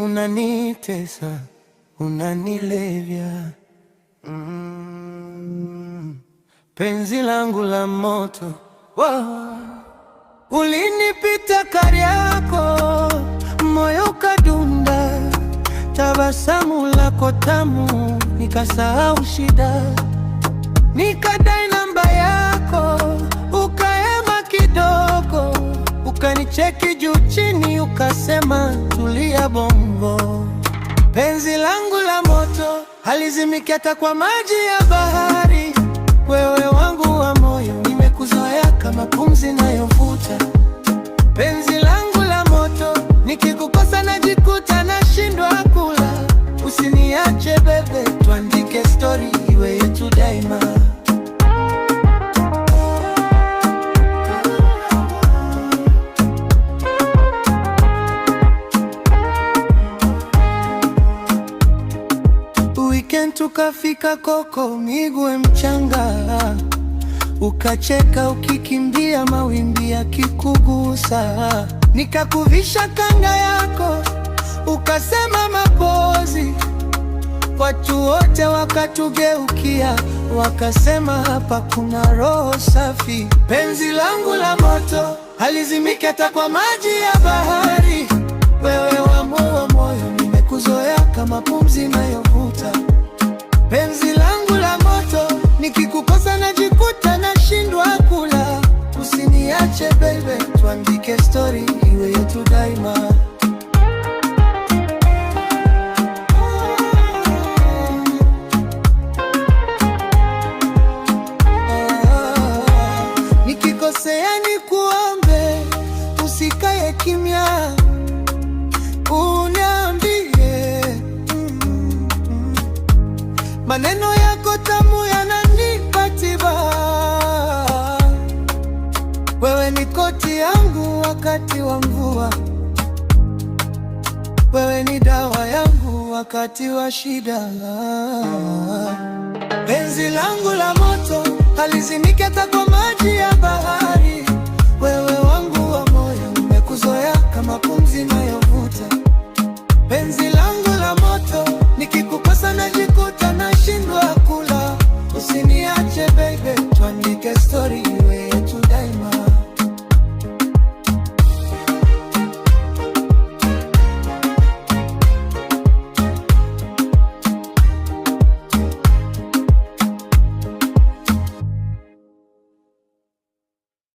unanitesa, unanilevya. Penzi langu la moto, wow. Ulinipita Kariakoo, moyo kadunda, tabasamu lako tamu, nikasahau shida, nikadai namba yako, ukaema kidogo, ukanicheki juu chini, ukasema tulia bongo. Penzi langu la moto halizimiki hata kwa maji ya bahari, wewe wangu wa moyo, nimekuzoea kama pumzi inayovuta. Penzi langu la moto, nikikukosa najikuta nashindwa kula. Usiniache bebe, tuandike story iwe yetu daima. Weekend tukafika Koko, Migwe mchanga, ukacheka ukikimbia mawimbi yakikugusa, nikakuvisha kanga yako, ukasema mapozi. Watu wote wakatugeukia, wakasema hapa kuna roho safi. Penzi langu la moto halizimiki hata kwa maji ya bahari, wewe wangu wa moyo, nimekuzoea kama pumzi inayovuta. Penzi langu la moto, nikikukosa najikuta nashindwa kula. Usiniache baby, tuandike story iwe yetu daima. Nikikosea nikuombe, usikae kimya, uniambie. Maneno yako tamu yananipa tiba, wewe ni koti yangu wakati wa mvua, wewe ni dawa yangu wakati wa shida. Penzi langu la moto halizimiki hata kwa maji ya bahari, wewe